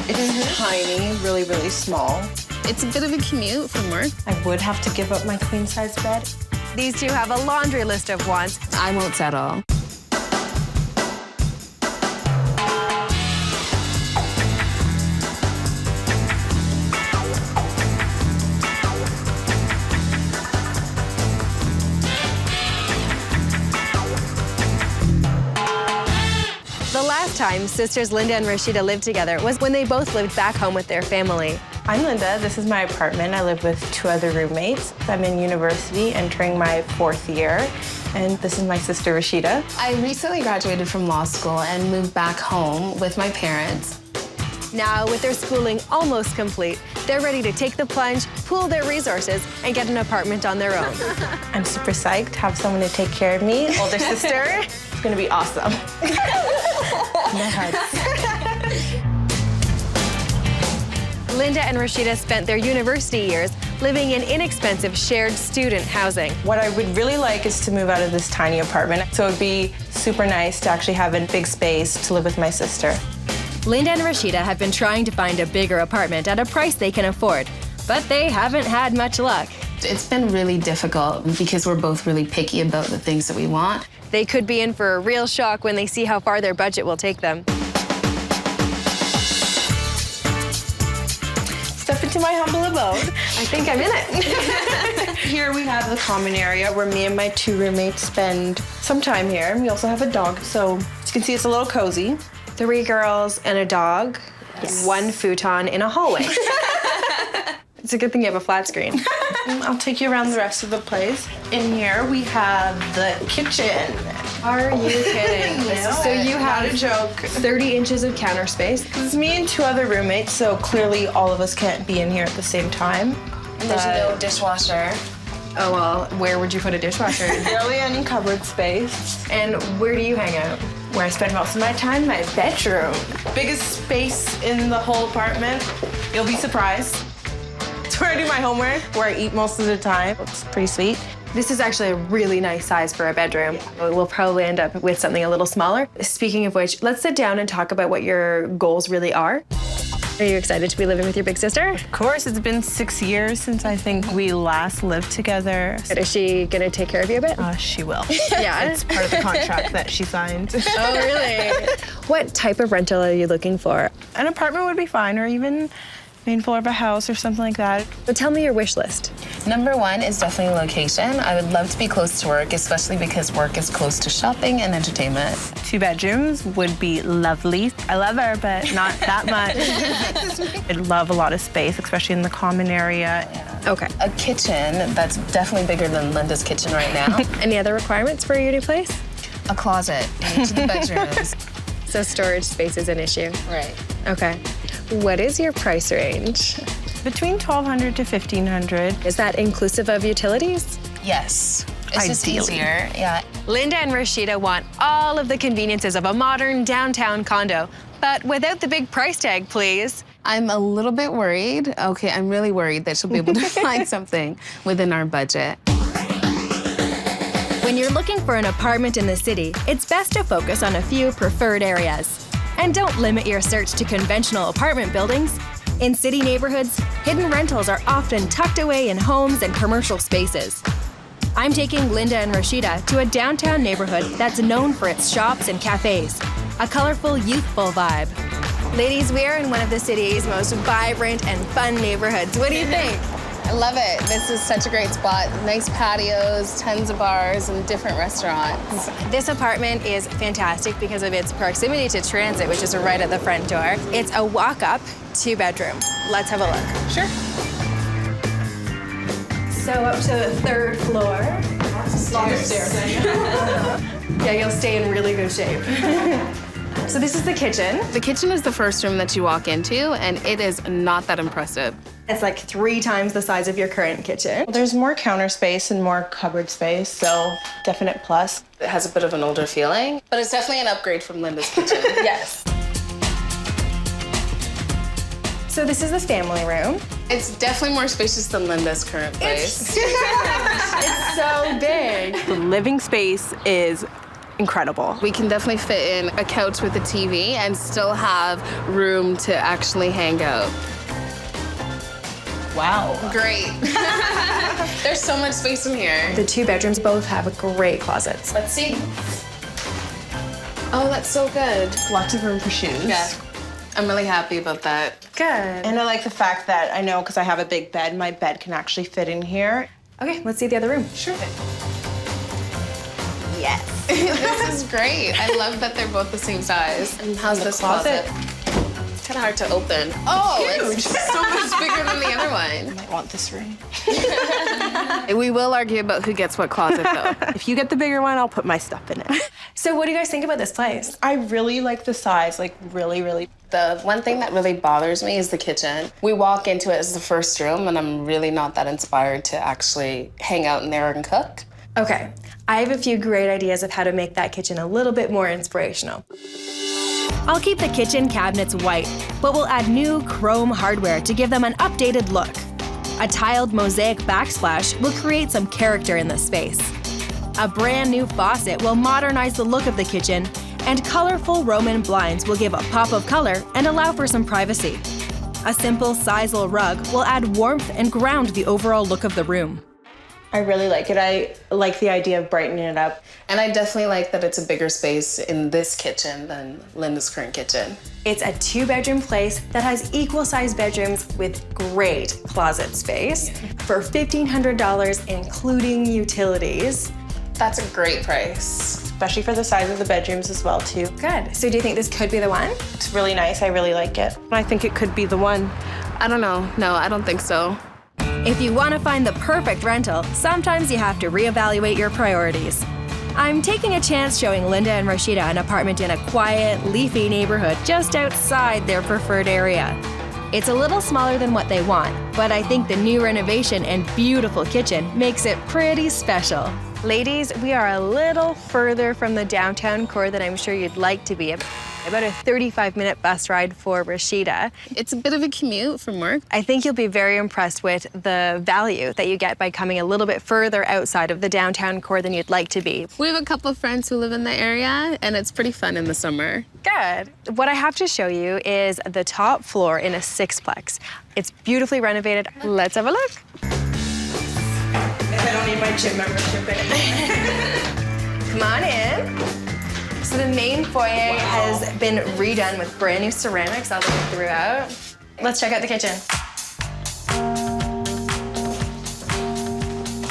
It's tiny, really, really small. It's a bit of a commute from work. I would have to give up my queen-size bed. These two have a laundry list of wants. I won't settle. The last time sisters Linda and Rashida lived together was when they both lived back home with their family. I'm Linda. This is my apartment. I live with 2 other roommates. I'm in university, entering my 4th year, and this is my sister Rashida. I recently graduated from law school and moved back home with my parents. Now, with their schooling almost complete, they're ready to take the plunge, pool their resources, and get an apartment on their own. I'm super psyched to have someone to take care of me, older sister. It's gonna be awesome. No hugs. Linda and Rashida spent their university years living in inexpensive shared student housing. What I would really like is to move out of this tiny apartment. So it would be super nice to actually have a big space to live with my sister. Linda and Rashida have been trying to find a bigger apartment at a price they can afford, but they haven't had much luck. It's been really difficult because we're both really picky about the things that we want. They could be in for a real shock when they see how far their budget will take them. Step into my humble abode. I think I'm in it. Here we have the common area where me and my 2 roommates spend some time here. We also have a dog, so as you can see, it's a little cozy. 3 girls and a dog, yes. 1 futon in a hallway. It's a good thing you have a flat screen. I'll take you around the rest of the place. In here, we have the kitchen. Are you kidding? So you have not a joke. 30 inches of counter space. It's me and 2 other roommates, so clearly all of us can't be in here at the same time. And there's no dishwasher. Oh, well, where would you put a dishwasher? Barely any cupboard space. And where do you hang out? Where I spend most of my time, my bedroom. Biggest space in the whole apartment. You'll be surprised. It's where I do my homework, where I eat most of the time. It's pretty sweet. This is actually a really nice size for a bedroom. We'll probably end up with something a little smaller. Speaking of which, let's sit down and talk about what your goals really are. Are you excited to be living with your big sister? Of course, it's been 6 years since I think we last lived together. Is she gonna take care of you a bit? She will. Yeah. It's part of the contract that she signed. Oh, really? What type of rental are you looking for? An apartment would be fine, or even main floor of a house or something like that. So tell me your wish list. Number 1 is definitely location. I would love to be close to work, especially because work is close to shopping and entertainment. 2 bedrooms would be lovely. I love her, but not that much. I'd love a lot of space, especially in the common area. Yeah. Okay. A kitchen that's definitely bigger than Linda's kitchen right now. Any other requirements for your new place? A closet in each of the bedrooms. So storage space is an issue. Right. Okay. What is your price range? Between $1,200 to $1,500. Is that inclusive of utilities? Yes. It's just Ideally. easier, yeah. Linda and Rashida want all of the conveniences of a modern downtown condo, but without the big price tag, please. I'm a little bit worried. Okay, I'm really worried that she'll be able to find something within our budget. When you're looking for an apartment in the city, it's best to focus on a few preferred areas. And don't limit your search to conventional apartment buildings. In city neighborhoods, hidden rentals are often tucked away in homes and commercial spaces. I'm taking Linda and Rashida to a downtown neighborhood that's known for its shops and cafes, a colorful, youthful vibe. Ladies, we are in one of the city's most vibrant and fun neighborhoods. What do you think? I love it. This is such a great spot. Nice patios, tons of bars, and different restaurants. This apartment is fantastic because of its proximity to transit, which is right at the front door. It's a walk-up 2-bedroom. Let's have a look. Sure. So up to the 3rd floor. Lots of stairs. Yeah, you'll stay in really good shape. So this is the kitchen. The kitchen is the first room that you walk into, and it is not that impressive. It's like 3 times the size of your current kitchen. There's more counter space and more cupboard space, so definite plus. It has a bit of an older feeling, but it's definitely an upgrade from Linda's kitchen. Yes. So this is the family room. It's definitely more spacious than Linda's current place. It's so big. The living space is incredible. We can definitely fit in a couch with a TV and still have room to actually hang out. Wow. Great. There's so much space in here. The 2 bedrooms both have great closets. Let's see. Oh, that's so good. Lots of room for shoes. Yeah. I'm really happy about that. Good. And I like the fact that I know, because I have a big bed, my bed can actually fit in here. Okay, let's see the other room. Sure. Yes. This is great. I love that they're both the same size. And how's The this closet? It's kind of hard to open. Oh, it's so much bigger than the other one. I might want this room. We will argue about who gets what closet, though. If you get the bigger one, I'll put my stuff in it. So what do you guys think about this place? I really like the size, like really, really. The one thing that really bothers me is the kitchen. We walk into it as the first room, and I'm really not that inspired to actually hang out in there and cook. Okay, I have a few great ideas of how to make that kitchen a little bit more inspirational. I'll keep the kitchen cabinets white, but we'll add new chrome hardware to give them an updated look. A tiled mosaic backsplash will create some character in the space. A brand new faucet will modernize the look of the kitchen, and colorful Roman blinds will give a pop of color and allow for some privacy. A simple sisal rug will add warmth and ground the overall look of the room. I really like it. I like the idea of brightening it up. And I definitely like that it's a bigger space in this kitchen than Linda's current kitchen. It's a 2-bedroom place that has equal-sized bedrooms with great closet space for $1,500, including utilities. That's a great price. Especially for the size of the bedrooms as well, too. Good. So do you think this could be the one? It's really nice. I really like it. I think it could be the one. I don't know. No, I don't think so. If you want to find the perfect rental, sometimes you have to reevaluate your priorities. I'm taking a chance showing Linda and Rashida an apartment in a quiet, leafy neighborhood just outside their preferred area. It's a little smaller than what they want, but I think the new renovation and beautiful kitchen makes it pretty special. Ladies, we are a little further from the downtown core than I'm sure you'd like to be. About a 35-minute bus ride for Rashida. It's a bit of a commute from work. I think you'll be very impressed with the value that you get by coming a little bit further outside of the downtown core than you'd like to be. We have a couple of friends who live in the area, and it's pretty fun in the summer. Good. What I have to show you is the top floor in a Sixplex. It's beautifully renovated. Let's have a look. I don't need my gym membership anymore. Come on in. So the main foyer has been redone with brand new ceramics all the way throughout. Let's check out the kitchen.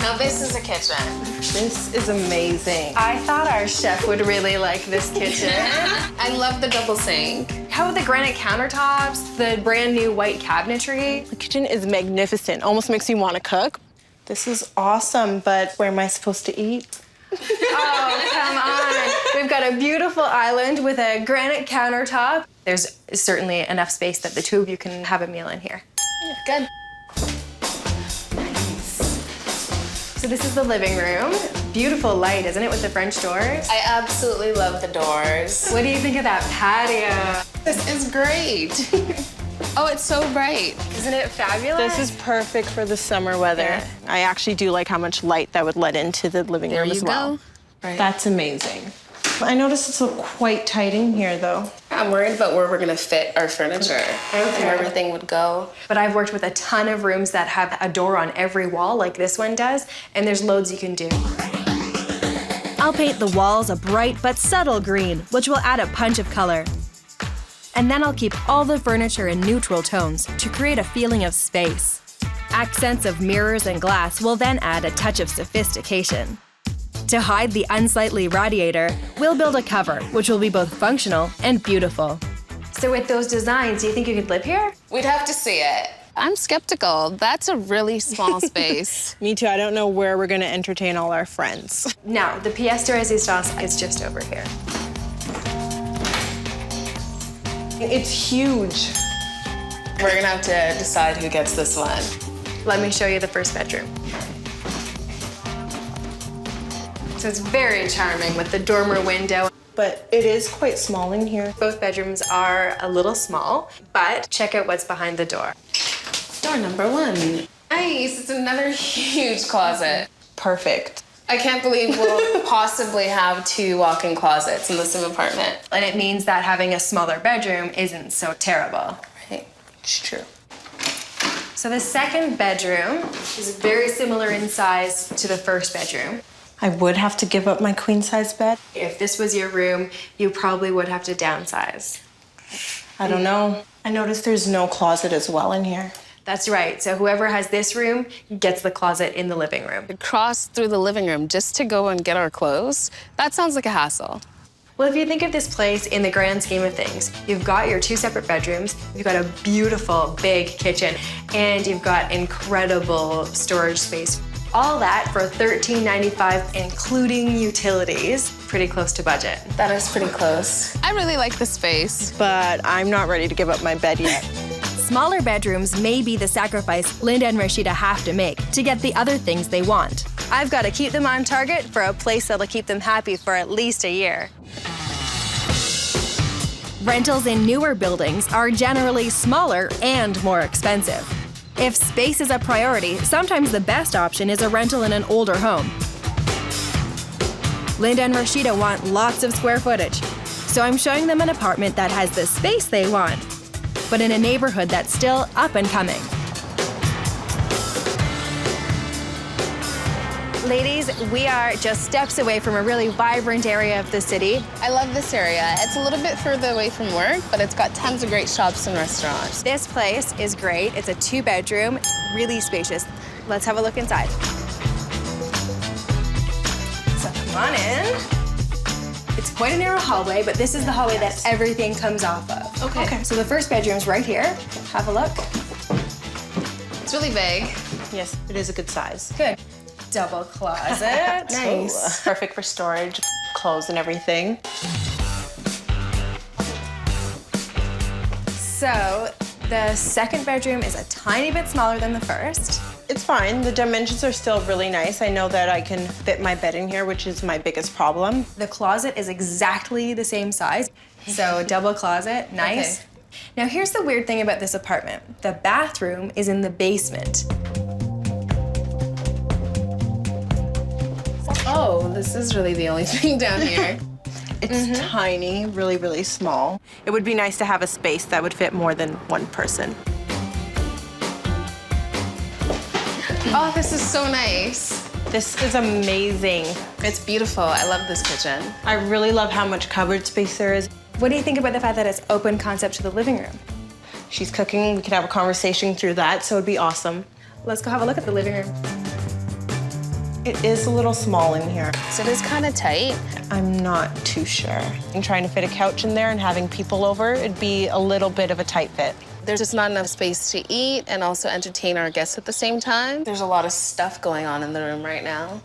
Now this is a kitchen. This is amazing. I thought our chef would really like this kitchen. I love the double sink. How about the granite countertops, the brand new white cabinetry? The kitchen is magnificent. Almost makes me want to cook. This is awesome, but where am I supposed to eat? Oh, come on. We've got a beautiful island with a granite countertop. There's certainly enough space that the two of you can have a meal in here. Good. So this is the living room. Beautiful light, isn't it, with the French doors? I absolutely love the doors. What do you think of that patio? This is great. Oh, it's so bright. Isn't it fabulous? This is perfect for the summer weather. Yeah. I actually do like how much light that would let into the living room as well. Right. That's amazing. I noticed it's quite tight in here, though. I'm worried about where we're gonna fit our furniture and where everything would go. But I've worked with a ton of rooms that have a door on every wall like this one does, and there's loads you can do. I'll paint the walls a bright but subtle green, which will add a punch of color. And then I'll keep all the furniture in neutral tones to create a feeling of space. Accents of mirrors and glass will then add a touch of sophistication. To hide the unsightly radiator, we'll build a cover, which will be both functional and beautiful. So with those designs, do you think you could live here? We'd have to see it. I'm skeptical. That's a really small space. Me too. I don't know where we're going to entertain all our friends. No, the pièce de résistance is just over here. It's huge. We're gonna have to decide who gets this one. Let me show you the first bedroom. So it's very charming with the dormer window. But it is quite small in here. Both bedrooms are a little small, but check out what's behind the door. Door number one. Nice, it's another huge closet. Perfect. I can't believe we'll possibly have 2 walk-in closets in the same apartment. And it means that having a smaller bedroom isn't so terrible. Right, it's true. So the second bedroom is very similar in size to the first bedroom. I would have to give up my queen size bed. If this was your room, you probably would have to downsize. I don't know. I noticed there's no closet as well in here. That's right. So whoever has this room gets the closet in the living room. To cross through the living room just to go and get our clothes, that sounds like a hassle. Well, if you think of this place in the grand scheme of things, you've got your 2 separate bedrooms, you've got a beautiful big kitchen, and you've got incredible storage space. All that for $13.95, including utilities. Pretty close to budget. That is pretty close. I really like the space. But I'm not ready to give up my bed yet. Smaller bedrooms may be the sacrifice Linda and Rashida have to make to get the other things they want. I've got to keep them on target for a place that'll keep them happy for at least a year. Rentals in newer buildings are generally smaller and more expensive. If space is a priority, sometimes the best option is a rental in an older home. Linda and Rashida want lots of square footage, so I'm showing them an apartment that has the space they want, but in a neighborhood that's still up and coming. Ladies, we are just steps away from a really vibrant area of the city. I love this area. It's a little bit further away from work, but it's got tons of great shops and restaurants. This place is great. It's a 2-bedroom, really spacious. Let's have a look inside. So come on in. It's quite a narrow hallway, but this is the hallway that everything comes off of. Okay. So the first bedroom's right here. Have a look. It's really big. Yes, it is a good size. Good. Double closet. Nice. Perfect for storage, clothes and everything. So the second bedroom is a tiny bit smaller than the first. It's fine. The dimensions are still really nice. I know that I can fit my bed in here, which is my biggest problem. The closet is exactly the same size. So double closet, nice. Okay. Now here's the weird thing about this apartment. The bathroom is in the basement. Oh, this is really the only thing down here. It's tiny, really, really small. It would be nice to have a space that would fit more than one person. Oh, this is so nice. This is amazing. It's beautiful. I love this kitchen. I really love how much cupboard space there is. What do you think about the fact that it's open concept to the living room? She's cooking, we could have a conversation through that, so it'd be awesome. Let's go have a look at the living room. It is a little small in here. So it is kind of tight. I'm not too sure. I'm trying to fit a couch in there and having people over, it'd be a little bit of a tight fit. There's just not enough space to eat and also entertain our guests at the same time. There's a lot of stuff going on in the room right now.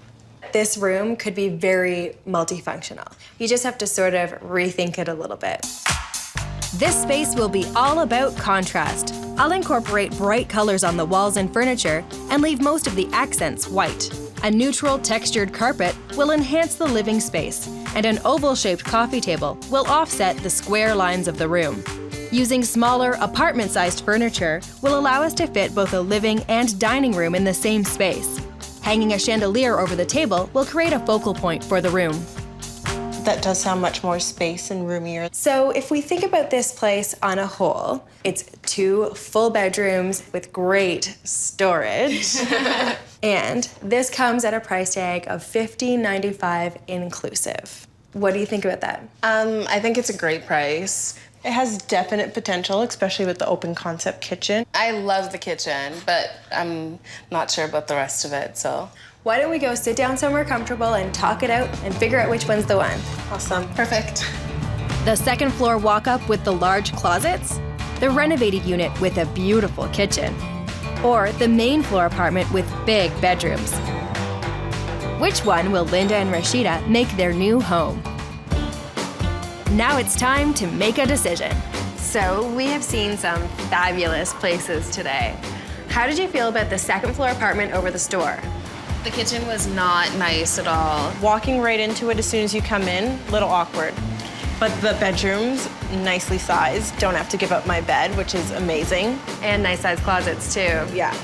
This room could be very multifunctional. You just have to sort of rethink it a little bit. This space will be all about contrast. I'll incorporate bright colors on the walls and furniture and leave most of the accents white. A neutral textured carpet will enhance the living space, and an oval-shaped coffee table will offset the square lines of the room. Using smaller, apartment-sized furniture will allow us to fit both a living and dining room in the same space. Hanging a chandelier over the table will create a focal point for the room. That does sound much more space and roomier. So if we think about this place on a whole, it's 2 full bedrooms with great storage. And this comes at a price tag of $15.95 inclusive. What do you think about that? I think it's a great price. It has definite potential, especially with the open concept kitchen. I love the kitchen, but I'm not sure about the rest of it, so. Why don't we go sit down somewhere comfortable and talk it out and figure out which one's the one? Awesome. Perfect. The second floor walk-up with the large closets, the renovated unit with a beautiful kitchen, or the main floor apartment with big bedrooms. Which one will Linda and Rashida make their new home? Now it's time to make a decision. So we have seen some fabulous places today. How did you feel about the second floor apartment over the store? The kitchen was not nice at all. Walking right into it as soon as you come in, a little awkward. But the bedrooms, nicely sized. Don't have to give up my bed, which is amazing. And nice sized closets too. Yeah.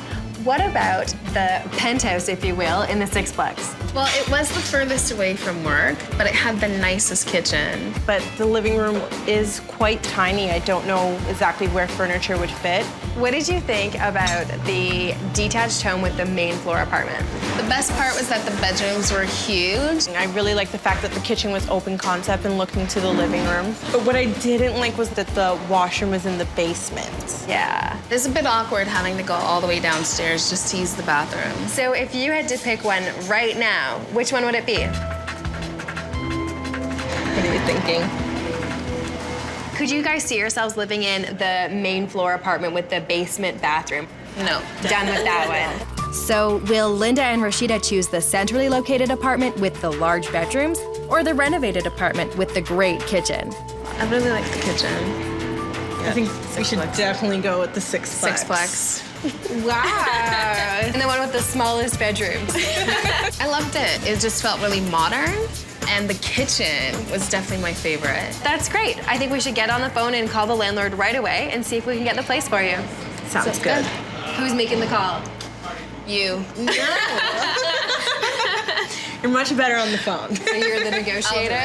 What about the penthouse, if you will, in the Sixplex? Well, it was the furthest away from work, but it had the nicest kitchen. But the living room is quite tiny. I don't know exactly where furniture would fit. What did you think about the detached home with the main floor apartment? The best part was that the bedrooms were huge. I really liked the fact that the kitchen was open concept and looked into the living room. But what I didn't like was that the washroom was in the basement. Yeah. It's a bit awkward having to go all the way downstairs just to use the bathroom. So if you had to pick one right now, which one would it be? What are you thinking? Could you guys see yourselves living in the main floor apartment with the basement bathroom? No. Done with that one. So will Linda and Rashida choose the centrally located apartment with the large bedrooms or the renovated apartment with the great kitchen? I really like the kitchen. I think we should definitely go with the Sixplex. Sixplex. Wow. And the one with the smallest bedrooms. I loved it. It just felt really modern. And the kitchen was definitely my favorite. That's great. I think we should get on the phone and call the landlord right away and see if we can get the place for you. Sounds good. Who's making the call? You. You're much better on the phone. So you're the negotiator?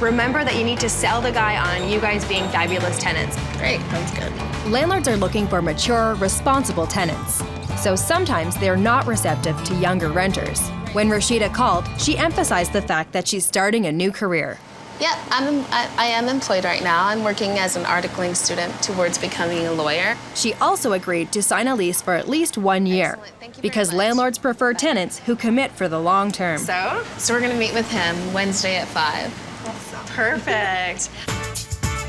Remember that you need to sell the guy on you guys being fabulous tenants. Great, sounds good. Landlords are looking for mature, responsible tenants. So sometimes they're not receptive to younger renters. When Rashida called, she emphasized the fact that she's starting a new career. Yeah, I am employed right now. I'm working as an articling student towards becoming a lawyer. She also agreed to sign a lease for at least 1 year Excellent. Thank you very because much. landlords prefer tenants who commit for the long term. So we're gonna meet with him Wednesday at 5. Perfect.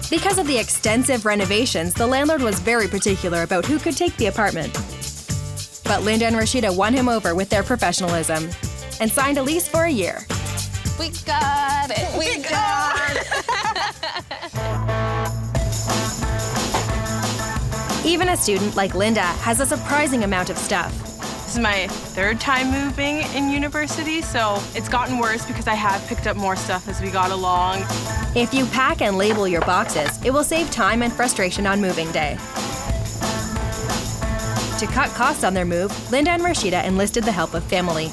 Because of the extensive renovations, the landlord was very particular about who could take the apartment. But Linda and Rashida won him over with their professionalism and signed a lease for a year. We got it. We got it. Even a student like Linda has a surprising amount of stuff. This is my third time moving in university, so it's gotten worse because I have picked up more stuff as we got along. If you pack and label your boxes, it will save time and frustration on moving day. To cut costs on their move, Linda and Rashida enlisted the help of family.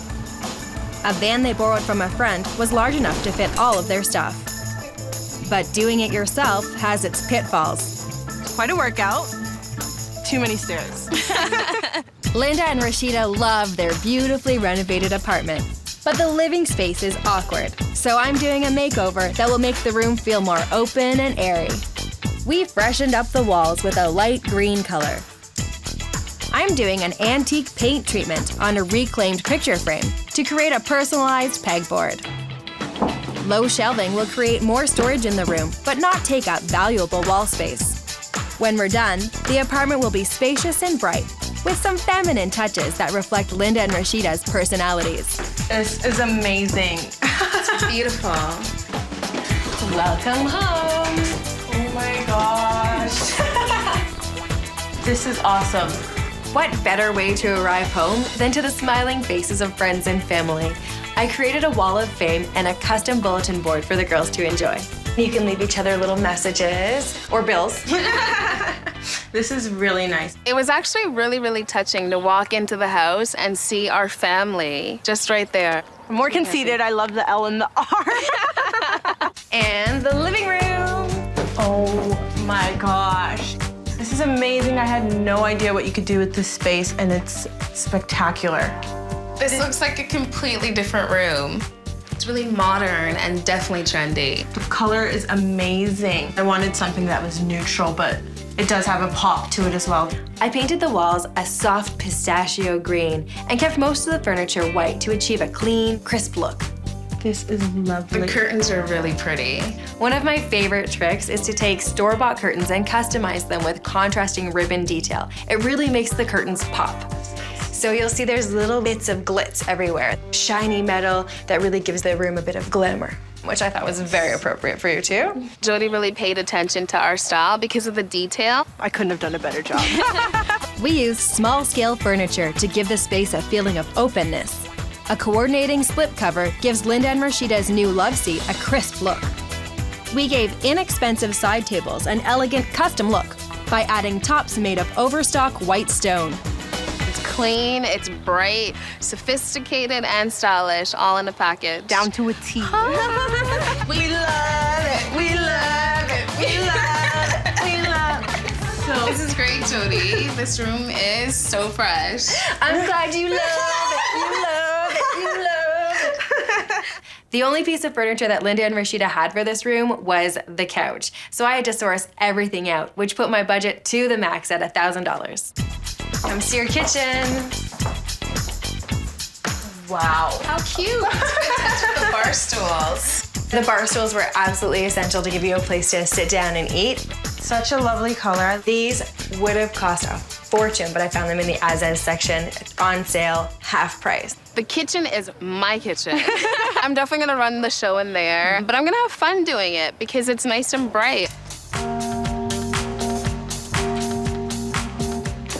A van they borrowed from a friend was large enough to fit all of their stuff. But doing it yourself has its pitfalls. Quite a workout. Too many stairs. Linda and Rashida love their beautifully renovated apartment, but the living space is awkward. So I'm doing a makeover that will make the room feel more open and airy. We freshened up the walls with a light green color. I'm doing an antique paint treatment on a reclaimed picture frame to create a personalized pegboard. Low shelving will create more storage in the room, but not take up valuable wall space. When we're done, the apartment will be spacious and bright, with some feminine touches that reflect Linda and Rashida's personalities. This is amazing. It's beautiful. Welcome home! Oh my gosh. This is awesome. What better way to arrive home than to the smiling faces of friends and family? I created a wall of fame and a custom bulletin board for the girls to enjoy. You can leave each other little messages or bills. This is really nice. It was actually really, really touching to walk into the house and see our family just right there. I'm more conceited. I love the L and the R. And the living room. Oh my gosh. This is amazing. I had no idea what you could do with this space, and it's spectacular. This looks like a completely different room. It's really modern and definitely trendy. The color is amazing. I wanted something that was neutral, but it does have a pop to it as well. I painted the walls a soft pistachio green and kept most of the furniture white to achieve a clean, crisp look. This is lovely. The curtains are really pretty. One of my favorite tricks is to take store-bought curtains and customize them with contrasting ribbon detail. It really makes the curtains pop. So you'll see there's little bits of glitz everywhere. Shiny metal that really gives the room a bit of glamour, which I thought was very appropriate for you too. Jodi really paid attention to our style because of the detail. I couldn't have done a better job. We used small-scale furniture to give the space a feeling of openness. A coordinating slipcover gives Linda and Rashida's new love seat a crisp look. We gave inexpensive side tables an elegant custom look by adding tops made of overstock white stone. It's clean, it's bright, sophisticated, and stylish, all in a package. Down to a T. We love it. We love it. We love it. We love it. This is great, Jodi. This room is so fresh. I'm glad you love it. You love it. You love it. The only piece of furniture that Linda and Rashida had for this room was the couch. So I had to source everything out, which put my budget to the max at $1,000. Comes to your kitchen. Wow. How cute. Good touch with the bar stools. The bar stools were absolutely essential to give you a place to sit down and eat. Such a lovely color. These would have cost a fortune, but I found them in the as-is section on sale, half price. The kitchen is my kitchen. I'm definitely gonna run the show in there, but I'm gonna have fun doing it because it's nice and bright.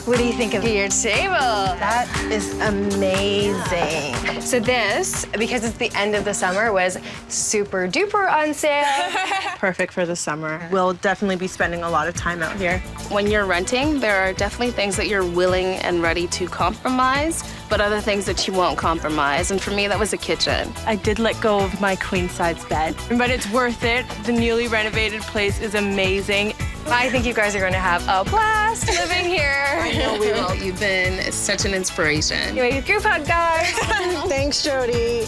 What do you think of your table? That is amazing. So this, because it's the end of the summer, was super duper on sale. Perfect for the summer. We'll definitely be spending a lot of time out here. When you're renting, there are definitely things that you're willing and ready to compromise, but other things that you won't compromise. And for me, that was a kitchen. I did let go of my queen size bed, but it's worth it. The newly renovated place is amazing. I think you guys are going to have a blast living here. I know we will. You've been such an inspiration. Anyway, group hug, guys. Thanks, Jodi.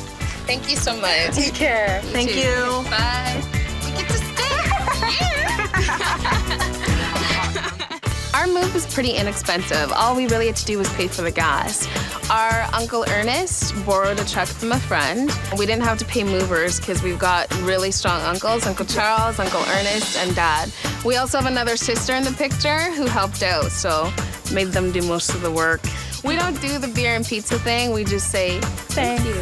Thank you so much. Take care. Thank you. Bye. We get to stay. Our move was pretty inexpensive. All we really had to do was pay for the gas. Our Uncle Ernest borrowed a truck from a friend. We didn't have to pay movers because we've got really strong uncles, Uncle Charles, Uncle Ernest, and Dad. We also have another sister in the picture who helped out, so made them do most of the work. We don't do the beer and pizza thing. We just say, thank you.